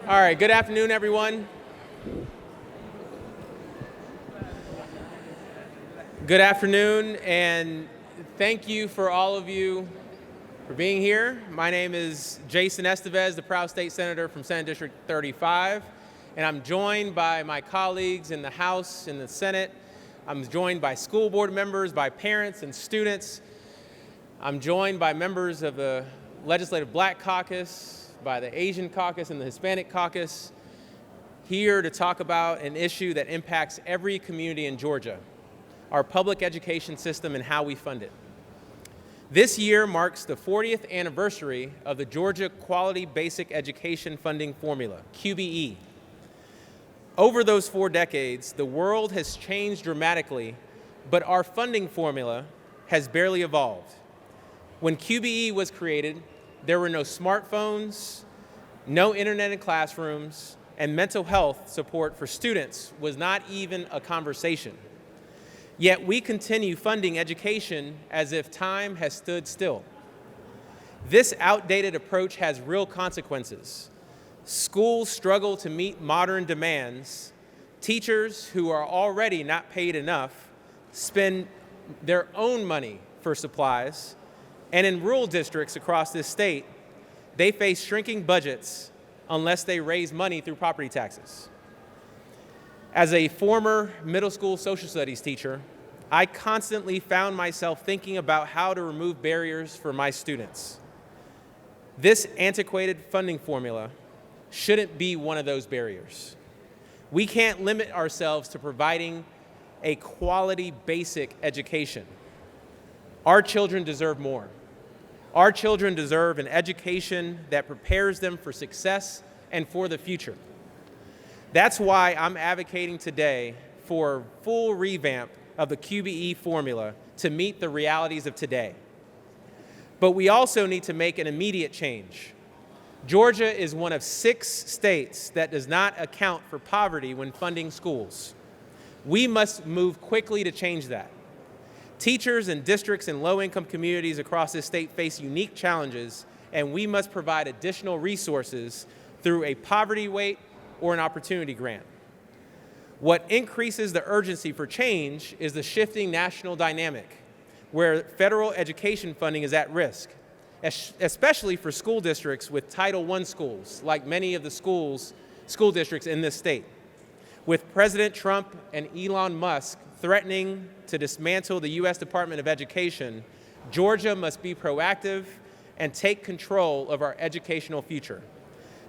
All right, good afternoon, everyone. Good afternoon, and thank you for all of you for being here. My name is Jason Esteves, the proud state senator from Senate District 35, and I'm joined by my colleagues in the House and the Senate. I'm joined by school board members, by parents and students. I'm joined by members of the Legislative Black Caucus, by the Asian Caucus and the Hispanic Caucus, here to talk about an issue that impacts every community in Georgia, our public education system and how we fund it. This year marks the 40th anniversary of the Georgia Quality Basic Education Funding Formula, QBE. Over those 4 decades, the world has changed dramatically, but our funding formula has barely evolved. When QBE was created, there were no smartphones, no internet in classrooms, and mental health support for students was not even a conversation. Yet we continue funding education as if time has stood still. This outdated approach has real consequences. Schools struggle to meet modern demands. Teachers who are already not paid enough spend their own money for supplies. And in rural districts across this state, they face shrinking budgets unless they raise money through property taxes. As a former middle school social studies teacher, I constantly found myself thinking about how to remove barriers for my students. This antiquated funding formula shouldn't be one of those barriers. We can't limit ourselves to providing a quality basic education. Our children deserve more. Our children deserve an education that prepares them for success and for the future. That's why I'm advocating today for a full revamp of the QBE formula to meet the realities of today. But we also need to make an immediate change. Georgia is one of 6 states that does not account for poverty when funding schools. We must move quickly to change that. Teachers and districts in low-income communities across this state face unique challenges, and we must provide additional resources through a poverty weight or an opportunity grant. What increases the urgency for change is the shifting national dynamic, where federal education funding is at risk, especially for school districts with Title I schools, like many of the school districts in this state. With President Trump and Elon Musk threatening to dismantle the U.S. Department of Education, Georgia must be proactive and take control of our educational future.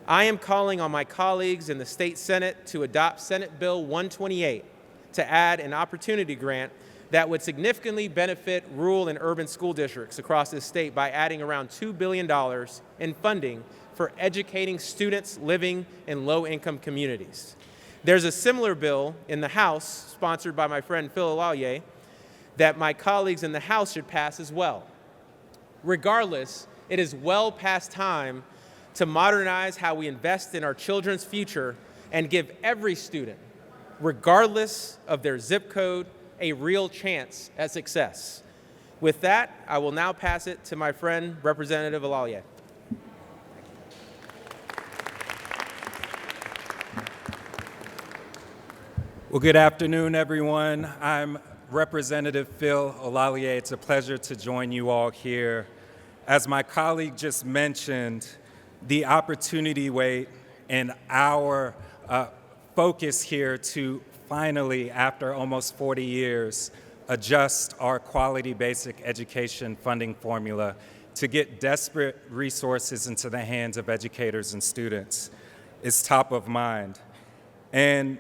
I am calling on my colleagues in the state Senate to adopt Senate Bill 128 to add an opportunity grant that would significantly benefit rural and urban school districts across this state by adding around $2 billion in funding for educating students living in low-income communities. There's a similar bill in the House, sponsored by my friend Phil Lallier, that my colleagues in the House should pass as well. Regardless, it is well past time to modernize how we invest in our children's future and give every student, regardless of their zip code, a real chance at success. With that, I will now pass it to my friend, Representative Lallier. Well, good afternoon, everyone. I'm Representative Phil Lallier. It's a pleasure to join you all here. As my colleague just mentioned, the opportunity weight and our focus here to finally, after almost 40 years, adjust our quality basic education funding formula to get desperate resources into the hands of educators and students is top of mind. And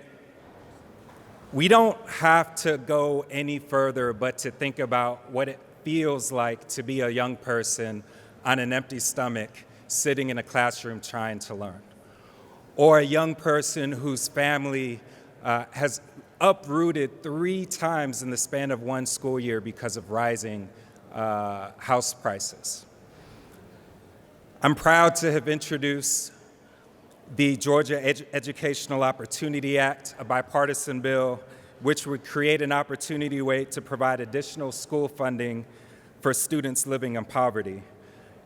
we don't have to go any further but to think about what it feels like to be a young person on an empty stomach sitting in a classroom trying to learn, or a young person whose family has uprooted 3 times in the span of 1 school year because of rising house prices. I'm proud to have introduced the Georgia Educational Opportunity Act, a bipartisan bill which would create an opportunity weight to provide additional school funding for students living in poverty.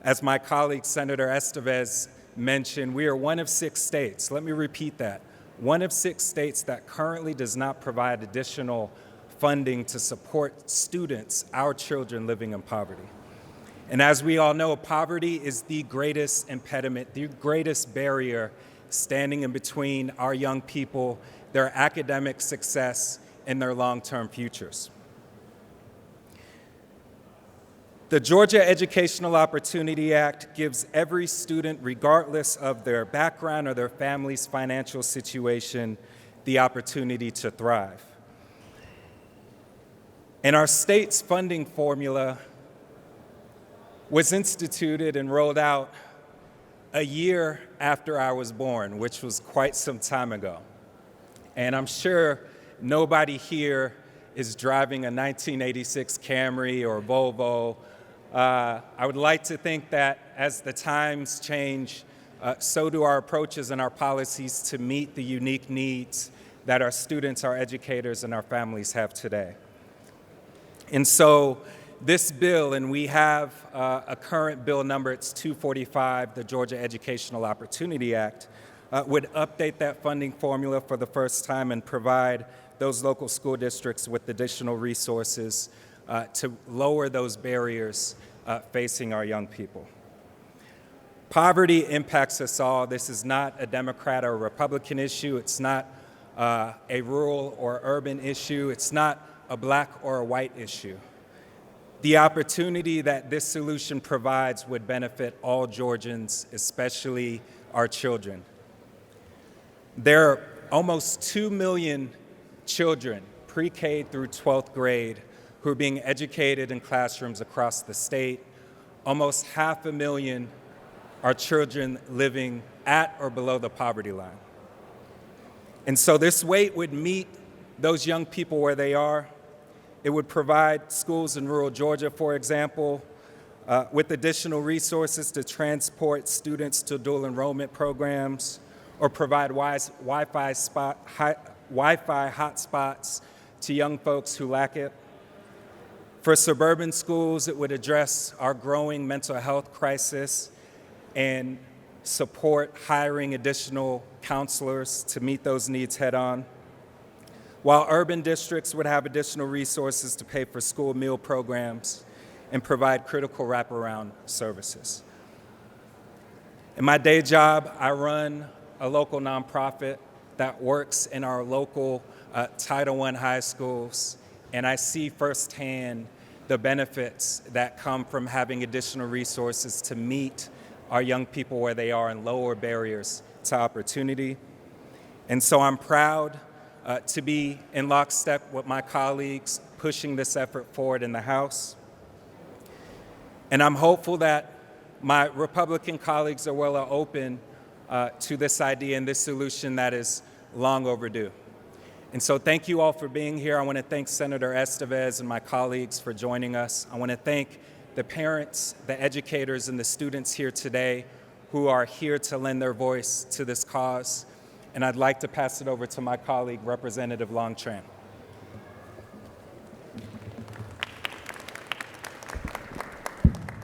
As my colleague Senator Esteves mentioned, we are one of 6 states, let me repeat that, one of 6 states that currently does not provide additional funding to support students, our children living in poverty. And as we all know, poverty is the greatest impediment, the greatest barrier standing in between our young people, their academic success, and their long-term futures. The Georgia Educational Opportunity Act gives every student, regardless of their background or their family's financial situation, the opportunity to thrive. And our state's funding formula was instituted and rolled out a year after I was born, which was quite some time ago. And I'm sure nobody here is driving a 1986 Camry or Volvo. I would like to think that as the times change, so do our approaches and our policies to meet the unique needs that our students, our educators, and our families have today. And so this bill, and we have a current bill number, it's 245, the Georgia Educational Opportunity Act, would update that funding formula for the first time and provide those local school districts with additional resources to lower those barriers facing our young people. Poverty impacts us all. This is not a Democrat or Republican issue. It's not a rural or urban issue. It's not a black or a white issue. The opportunity that this solution provides would benefit all Georgians, especially our children. There are almost 2 million children, pre-K through 12th grade, who are being educated in classrooms across the state. Almost 500,000 are children living at or below the poverty line. And so this weight would meet those young people where they are. It would provide schools in rural Georgia, for example, with additional resources to transport students to dual enrollment programs or provide Wi-Fi hotspots to young folks who lack it. For suburban schools, it would address our growing mental health crisis and support hiring additional counselors to meet those needs head on, while urban districts would have additional resources to pay for school meal programs and provide critical wraparound services. In my day job, I run a local nonprofit that works in our local Title I high schools, and I see firsthand the benefits that come from having additional resources to meet our young people where they are and lower barriers to opportunity. And so I'm proud to be in lockstep with my colleagues pushing this effort forward in the House. And I'm hopeful that my Republican colleagues are well open to this idea and this solution that is long overdue. And so thank you all for being here. I want to thank Senator Esteves and my colleagues for joining us. I want to thank the parents, the educators, and the students here today who are here to lend their voice to this cause. And I'd like to pass it over to my colleague, Representative Longtran.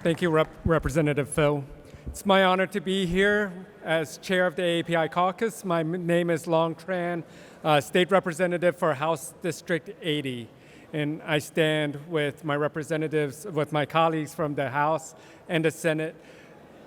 Thank you, Representative Phil. It's my honor to be here as chair of the AAPI caucus. My name is Long Tran, state representative for House District 80. And I stand with my representatives, with my colleagues from the House and the Senate.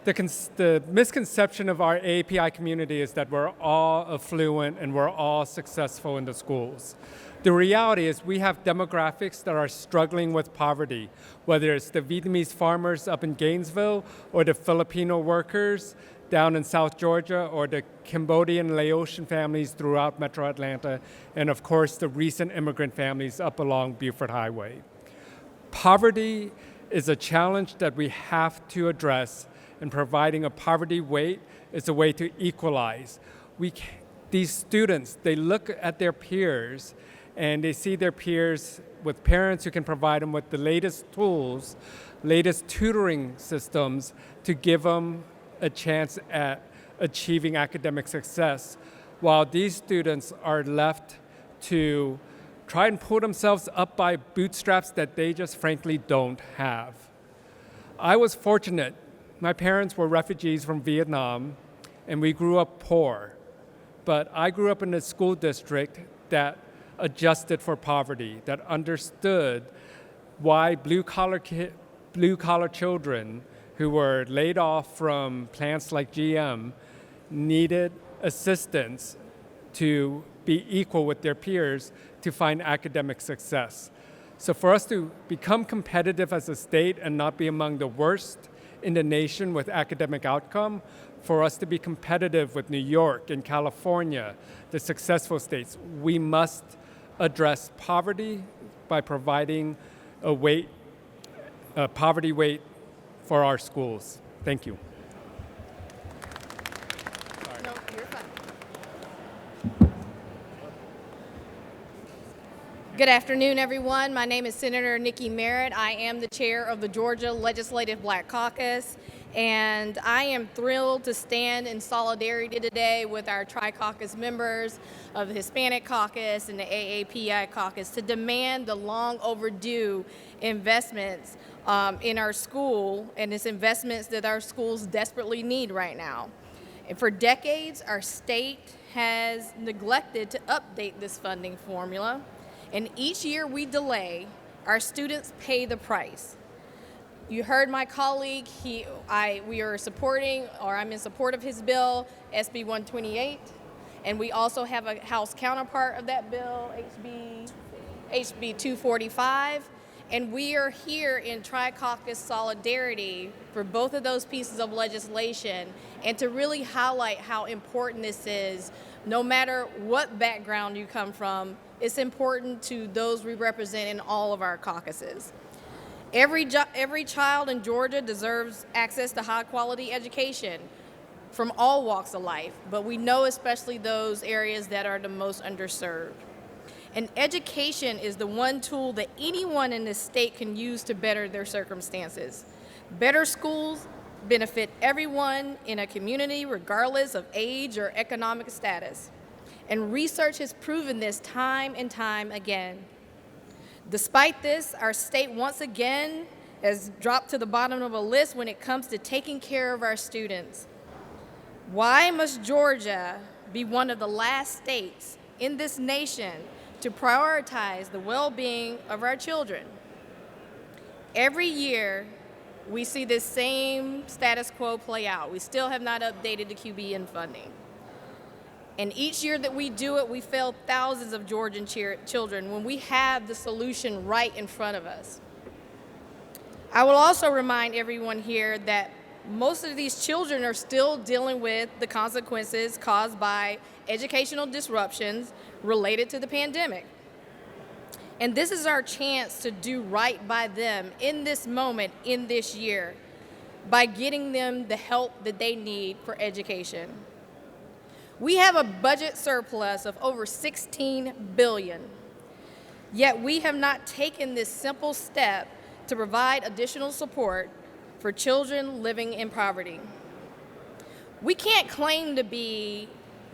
The misconception of our AAPI community is that we're all affluent and we're all successful in the schools. The reality is we have demographics that are struggling with poverty, whether it's the Vietnamese farmers up in Gainesville or the Filipino workers down in South Georgia or the Cambodian Laotian families throughout Metro Atlanta, and of course the recent immigrant families up along Buford Highway. Poverty is a challenge that we have to address, and providing a poverty weight is a way to equalize. These students, they look at their peers and they see their peers with parents who can provide them with the latest tools, latest tutoring systems to give them a chance at achieving academic success, while these students are left to try and pull themselves up by bootstraps that they just frankly don't have. I was fortunate. My parents were refugees from Vietnam, and we grew up poor. But I grew up in a school district that adjusted for poverty, that understood why blue-collar children who were laid off from plants like GM needed assistance to be equal with their peers to find academic success. So for us to become competitive as a state and not be among the worst in the nation with academic outcome, for us to be competitive with New York and California, the successful states, we must address poverty by providing a poverty weight for our schools. Thank you. No, you're fine. Good afternoon, everyone. My name is Senator Nikki Merritt. I am the chair of the Georgia Legislative Black Caucus, and I am thrilled to stand in solidarity today with our Tri-Caucus members of the Hispanic Caucus and the AAPI Caucus to demand the long overdue investments in our school, and it's investments that our schools desperately need right now. And for decades, our state has neglected to update this funding formula, and each year we delay, our students pay the price. You heard my colleague, we are supporting, or I'm in support of his bill, SB 128, and we also have a House counterpart of that bill, HB 245, and we are here in Tri-Caucus solidarity for both of those pieces of legislation and to really highlight how important this is. No matter what background you come from, it's important to those we represent in all of our caucuses. Every child in Georgia deserves access to high-quality education from all walks of life, but we know especially those areas that are the most underserved. And education is the one tool that anyone in this state can use to better their circumstances. Better schools benefit everyone in a community regardless of age or economic status. And research has proven this time and time again. Despite this, our state once again has dropped to the bottom of a list when it comes to taking care of our students. Why must Georgia be one of the last states in this nation to prioritize the well-being of our children? Every year, we see this same status quo play out. We still have not updated the QBN funding. And each year that we do it, we fail thousands of Georgian children when we have the solution right in front of us. I will also remind everyone here that most of these children are still dealing with the consequences caused by educational disruptions related to the pandemic. And this is our chance to do right by them in this moment, in this year, by getting them the help that they need for education. We have a budget surplus of over $16 billion, yet we have not taken this simple step to provide additional support for children living in poverty. We can't claim to be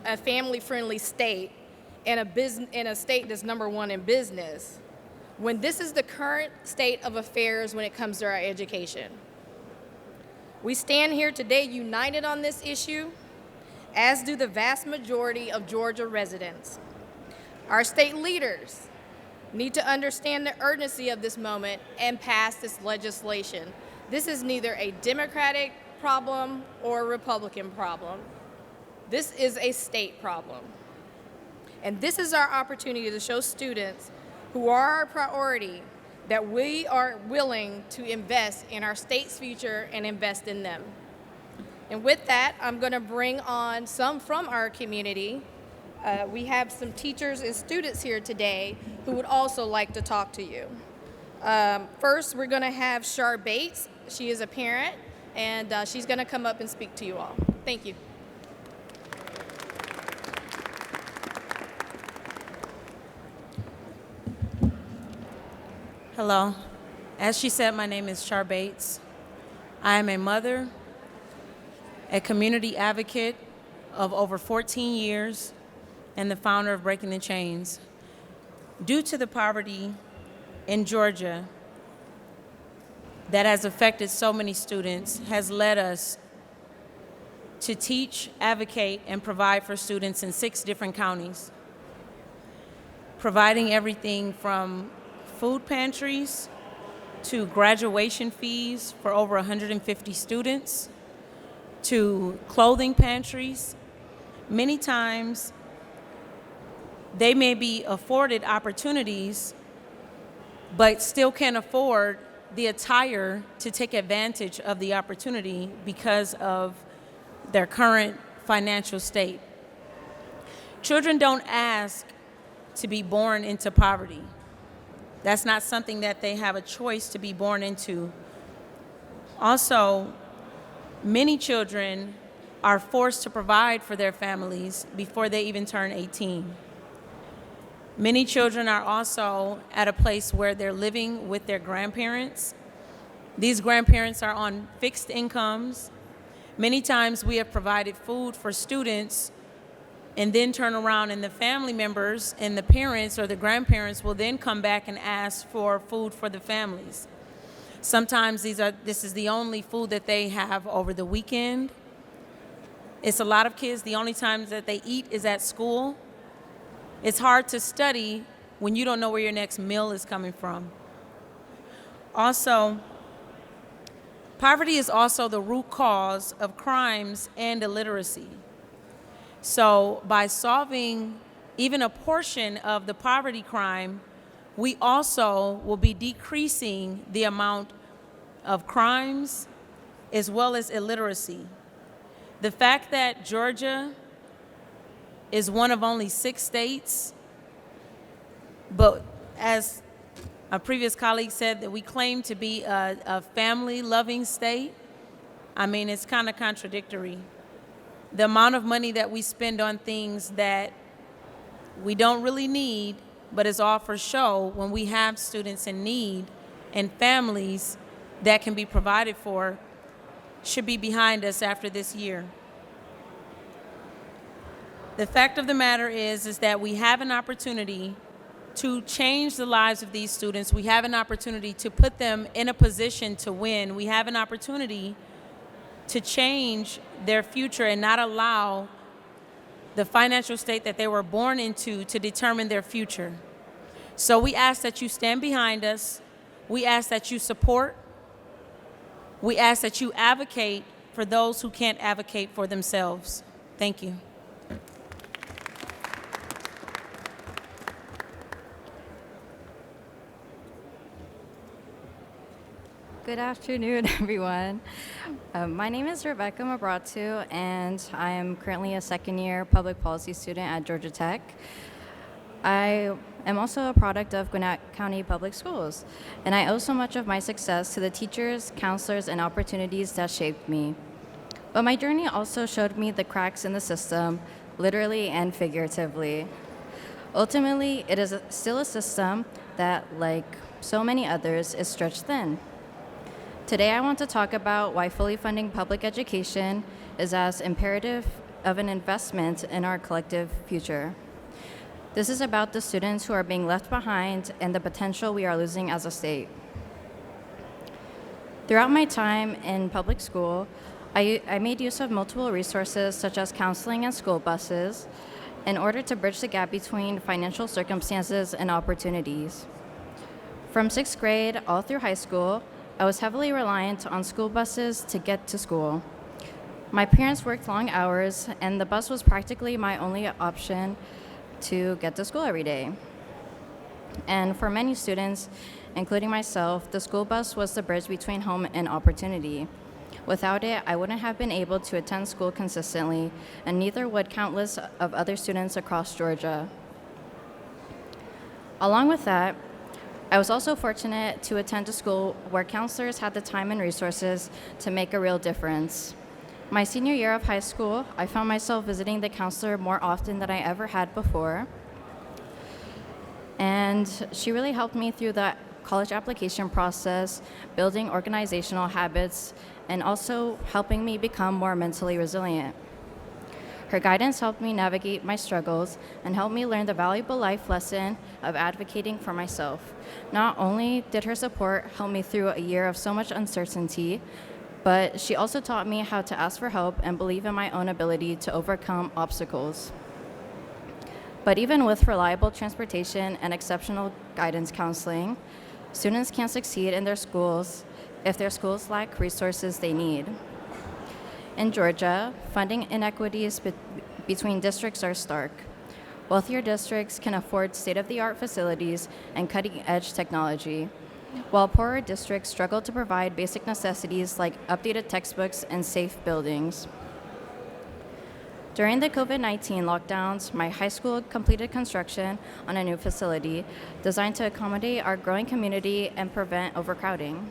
a family-friendly state and a state that's number one in business when this is the current state of affairs when it comes to our education. We stand here today united on this issue, as do the vast majority of Georgia residents. Our state leaders need to understand the urgency of this moment and pass this legislation. This is neither a Democratic problem or a Republican problem. This is a state problem. And this is our opportunity to show students who are our priority that we are willing to invest in our state's future and invest in them. And with that, I'm going to bring on some from our community. We have some teachers and students here today who would also like to talk to you. First, we're going to have Shar Bates. She is a parent, and she's going to come up and speak to you all. Thank you. Hello. As she said, my name is Shar Bates. I am a mother, a community advocate of over 14 years, and the founder of Breaking the Chains. Due to the poverty in Georgia that has affected so many students, has led us to teach, advocate, and provide for students in 6 different counties, providing everything from food pantries to graduation fees for over 150 students, to clothing pantries. Many times, they may be afforded opportunities, but still can't afford the attire to take advantage of the opportunity because of their current financial state. Children don't ask to be born into poverty. That's not something that they have a choice to be born into. Also, many children are forced to provide for their families before they even turn 18. Many children are also at a place where they're living with their grandparents. These grandparents are on fixed incomes. Many times we have provided food for students and then turn around and the family members and the parents or the grandparents will then come back and ask for food for the families. Sometimes this is the only food that they have over the weekend. It's a lot of kids, the only times that they eat is at school. It's hard to study when you don't know where your next meal is coming from. Also, poverty is also the root cause of crimes and illiteracy. So by solving even a portion of the poverty crime, we also will be decreasing the amount of crimes as well as illiteracy. The fact that Georgia is one of only 6 states, but as a previous colleague said, that we claim to be a family-loving state, I mean, it's kind of contradictory. The amount of money that we spend on things that we don't really need, but is all for show when we have students in need and families that can be provided for, should be behind us after this year. The fact of the matter is that we have an opportunity to change the lives of these students. We have an opportunity to put them in a position to win. We have an opportunity to change their future and not allow the financial state that they were born into to determine their future. So we ask that you stand behind us. We ask that you support. We ask that you advocate for those who can't advocate for themselves. Thank you. Good afternoon, everyone. My name is Rebecca Mabratu, and I am currently a second-year public policy student at Georgia Tech. I am also a product of Gwinnett County Public Schools, and I owe so much of my success to the teachers, counselors, and opportunities that shaped me. But my journey also showed me the cracks in the system, literally and figuratively. Ultimately, it is still a system that, like so many others, is stretched thin. Today, I want to talk about why fully funding public education is as imperative of an investment in our collective future. This is about the students who are being left behind and the potential we are losing as a state. Throughout my time in public school, I made use of multiple resources such as counseling and school buses in order to bridge the gap between financial circumstances and opportunities. From 6th grade all through high school, I was heavily reliant on school buses to get to school. My parents worked long hours, and the bus was practically my only option to get to school every day. And for many students, including myself, the school bus was the bridge between home and opportunity. Without it, I wouldn't have been able to attend school consistently, and neither would countless of other students across Georgia. Along with that, I was also fortunate to attend a school where counselors had the time and resources to make a real difference. My senior year of high school, I found myself visiting the counselor more often than I ever had before. And she really helped me through the college application process, building organizational habits, and also helping me become more mentally resilient. Her guidance helped me navigate my struggles and helped me learn the valuable life lesson of advocating for myself. Not only did her support help me through a year of so much uncertainty, But she also taught me how to ask for help and believe in my own ability to overcome obstacles. But even with reliable transportation and exceptional guidance counseling, students can't succeed in their schools if their schools lack resources they need. In Georgia, funding inequities between districts are stark. Wealthier districts can afford state-of-the-art facilities and cutting-edge technology, while poorer districts struggle to provide basic necessities like updated textbooks and safe buildings. During the COVID-19 lockdowns, my high school completed construction on a new facility designed to accommodate our growing community and prevent overcrowding.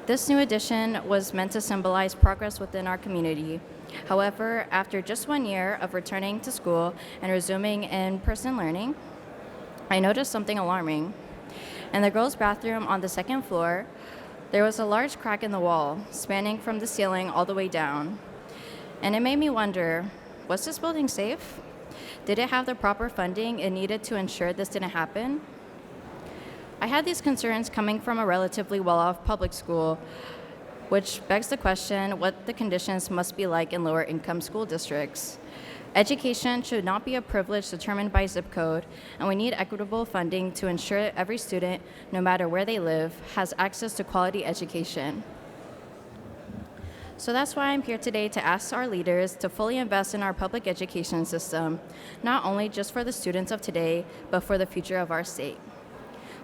This new addition was meant to symbolize progress within our community. However, after just 1 year of returning to school and resuming in-person learning, I noticed something alarming. In the girls' bathroom on the second floor, there was a large crack in the wall, spanning from the ceiling all the way down. And it made me wonder, was this building safe? Did it have the proper funding it needed to ensure this didn't happen? I had these concerns coming from a relatively well-off public school, which begs the question what the conditions must be like in lower-income school districts. Education should not be a privilege determined by zip code, and we need equitable funding to ensure every student, no matter where they live, has access to quality education. So that's why I'm here today to ask our leaders to fully invest in our public education system, not only just for the students of today, but for the future of our state.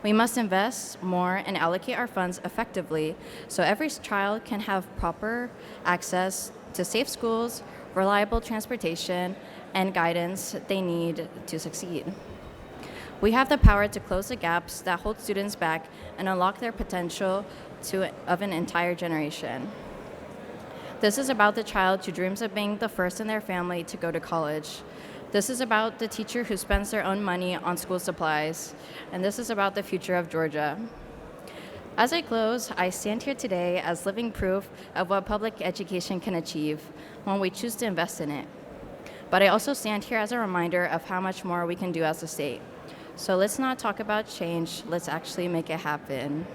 We must invest more and allocate our funds effectively so every child can have proper access to safe schools, reliable transportation, and guidance they need to succeed. We have the power to close the gaps that hold students back and unlock their potential of an entire generation. This is about the child who dreams of being the first in their family to go to college. This is about the teacher who spends their own money on school supplies. And this is about the future of Georgia. As I close, I stand here today as living proof of what public education can achieve when we choose to invest in it. But I also stand here as a reminder of how much more we can do as a state. So let's not talk about change, let's actually make it happen.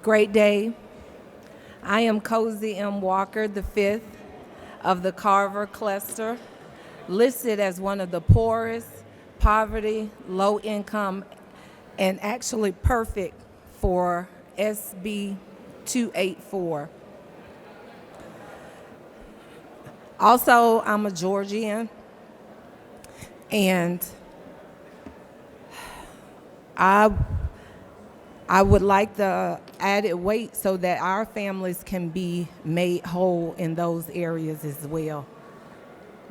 Great day. I am Cozy M. Walker, the fifth of the Carver cluster, listed as one of the poorest, poverty, low income, and actually perfect for SB 284. Also, I'm a Georgian, and I would like the added weight so that our families can be made whole in those areas as well.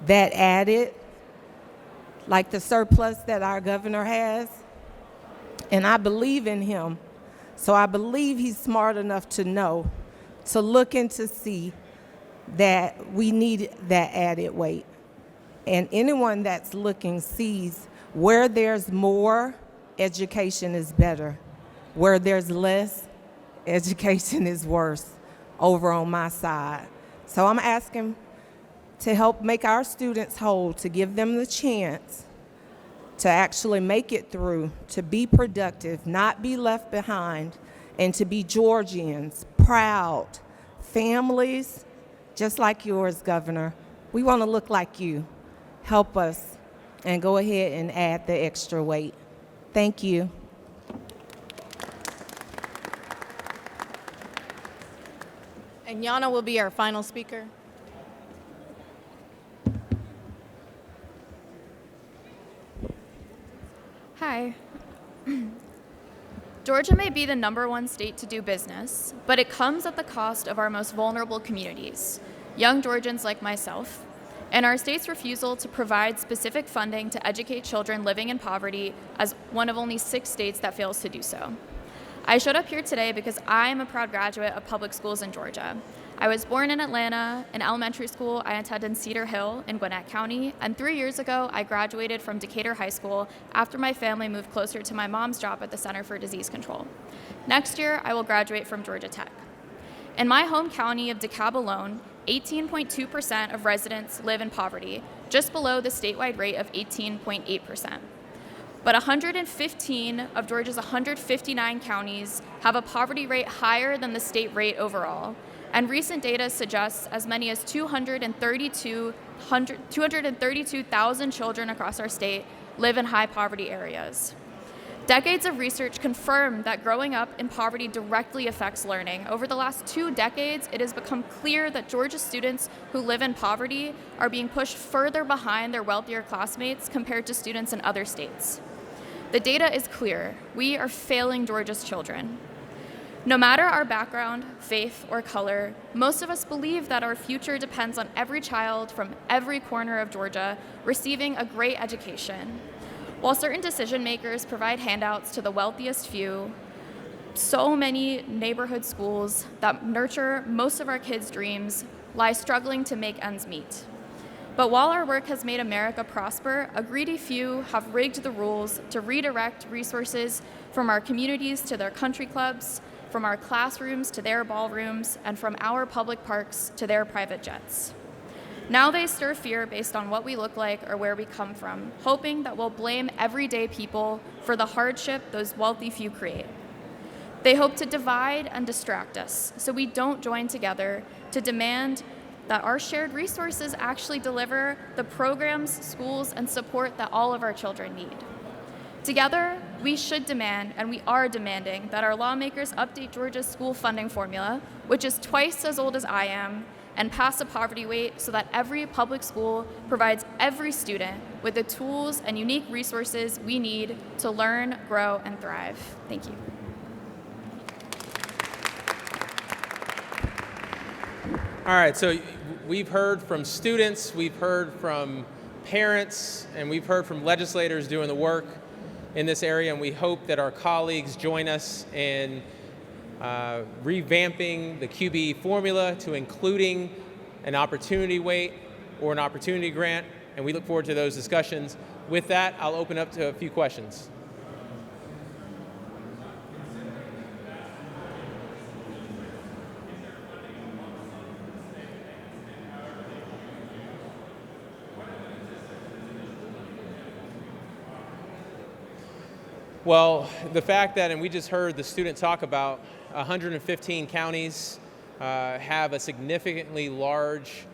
That added, like the surplus that our governor has, and I believe in him, so I believe he's smart enough to know, to look and to see that we need that added weight. And anyone that's looking sees where there's more, education is better. Where there's less, education is worse over on my side. So I'm asking to help make our students whole, to give them the chance to actually make it through, to be productive, not be left behind, and to be Georgians, proud, families just like yours, Governor. We want to look like you. Help us and go ahead and add the extra weight. Thank you. And Yana will be our final speaker. Hi. Georgia may be the #1 state to do business, but it comes at the cost of our most vulnerable communities, young Georgians like myself, and our state's refusal to provide specific funding to educate children living in poverty as one of only 6 states that fails to do so. I showed up here today because I am a proud graduate of public schools in Georgia. I was born in Atlanta. In elementary school, I attended Cedar Hill in Gwinnett County, and 3 years ago, I graduated from Decatur High School after my family moved closer to my mom's job at the Center for Disease Control. Next year, I will graduate from Georgia Tech. In my home county of DeKalb alone, 18.2% of residents live in poverty, just below the statewide rate of 18.8%. But 115 of Georgia's 159 counties have a poverty rate higher than the state rate overall, and recent data suggests as many as 232,000 children across our state live in high poverty areas. Decades of research confirm that growing up in poverty directly affects learning. Over the last 2 decades, it has become clear that Georgia students who live in poverty are being pushed further behind their wealthier classmates compared to students in other states. The data is clear. We are failing Georgia's children. No matter our background, faith, or color, most of us believe that our future depends on every child from every corner of Georgia receiving a great education. While certain decision makers provide handouts to the wealthiest few, so many neighborhood schools that nurture most of our kids' dreams lie struggling to make ends meet. But while our work has made America prosper, a greedy few have rigged the rules to redirect resources from our communities to their country clubs, from our classrooms to their ballrooms, and from our public parks to their private jets. Now they stir fear based on what we look like or where we come from, hoping that we'll blame everyday people for the hardship those wealthy few create. They hope to divide and distract us so we don't join together to demand that our shared resources actually deliver the programs, schools, and support that all of our children need. Together, we should demand, and we are demanding, that our lawmakers update Georgia's school funding formula, which is twice as old as I am, and pass a poverty weight so that every public school provides every student with the tools and unique resources we need to learn, grow, and thrive. Thank you. All right, so we've heard from students, we've heard from parents, and we've heard from legislators doing the work in this area, and we hope that our colleagues join us in revamping the QBE formula to including an opportunity weight or an opportunity grant, and we look forward to those discussions. With that, I'll open up to a few questions. Well, the fact that, and we just heard the student talk about, 115 counties have a significantly large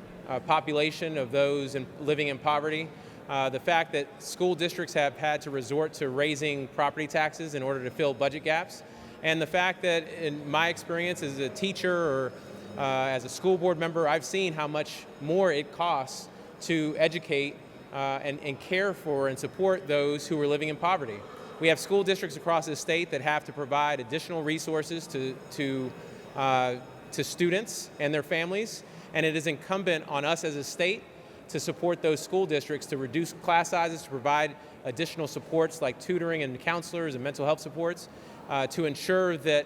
population of those living in poverty. The fact that school districts have had to resort to raising property taxes in order to fill budget gaps. And the fact that in my experience as a teacher or as a school board member, I've seen how much more it costs to educate and care for and support those who are living in poverty. We have school districts across the state that have to provide additional resources to students and their families, and it is incumbent on us as a state to support those school districts to reduce class sizes, to provide additional supports like tutoring and counselors and mental health supports, to ensure that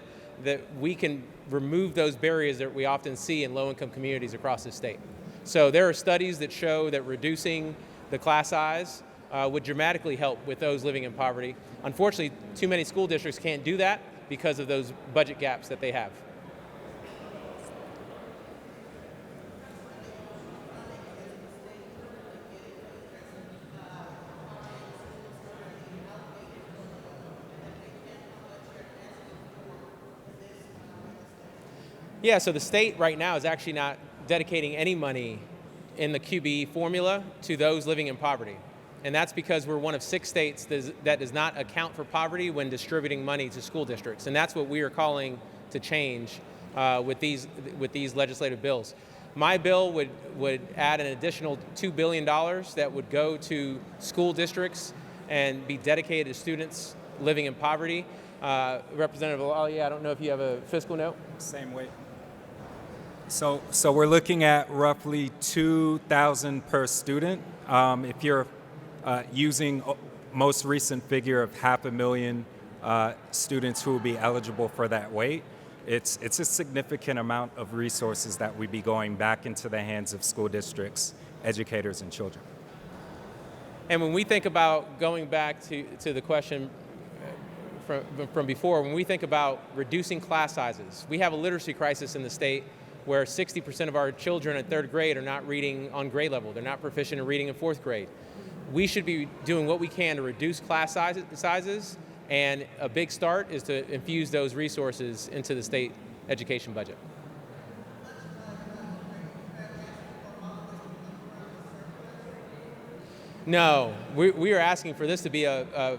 we can remove those barriers that we often see in low-income communities across the state. So there are studies that show that reducing the class size would dramatically help with those living in poverty. Unfortunately, too many school districts can't do that because of those budget gaps that they have. Yeah, so the state right now is actually not dedicating any money in the QBE formula to those living in poverty. And that's because we're one of 6 states that does not account for poverty when distributing money to school districts. And that's what we are calling to change with these legislative bills. My bill would add an additional $2 billion that would go to school districts and be dedicated to students living in poverty. Representative Alalia, I don't know if you have a fiscal note? Same weight. So we're looking at roughly $2,000 per student. If you're using most recent figure of 500,000 students who will be eligible for that weight, it's a significant amount of resources that would be going back into the hands of school districts, educators, and children. And when we think about going back to the question from before, when we think about reducing class sizes, we have a literacy crisis in the state where 60% of our children at third grade are not reading on grade level. They're not proficient in reading in fourth grade. We should be doing what we can to reduce class sizes, and a big start is to infuse those resources into the state education budget. No, we are asking for this to be a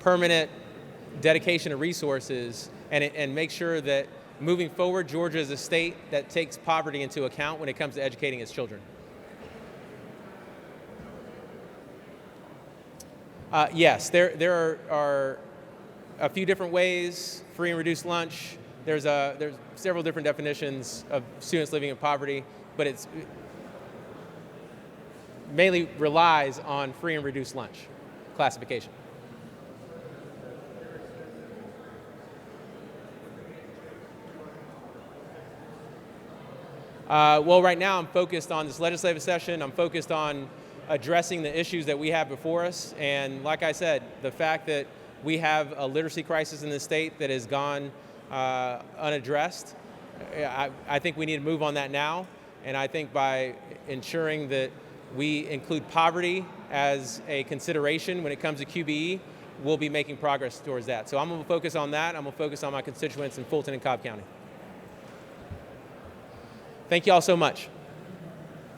permanent dedication of resources and make sure that moving forward, Georgia is a state that takes poverty into account when it comes to educating its children. Yes, there are a few different ways, free and reduced lunch. There's several different definitions of students living in poverty, but it's mainly relies on free and reduced lunch classification. Well, right now I'm focused on this legislative session. I'm focused on addressing the issues that we have before us. And like I said, the fact that we have a literacy crisis in the state that has gone unaddressed, I think we need to move on that now. And I think by ensuring that we include poverty as a consideration when it comes to QBE, we'll be making progress towards that. So I'm going to focus on that. I'm going to focus on my constituents in Fulton and Cobb County. Thank you all so much.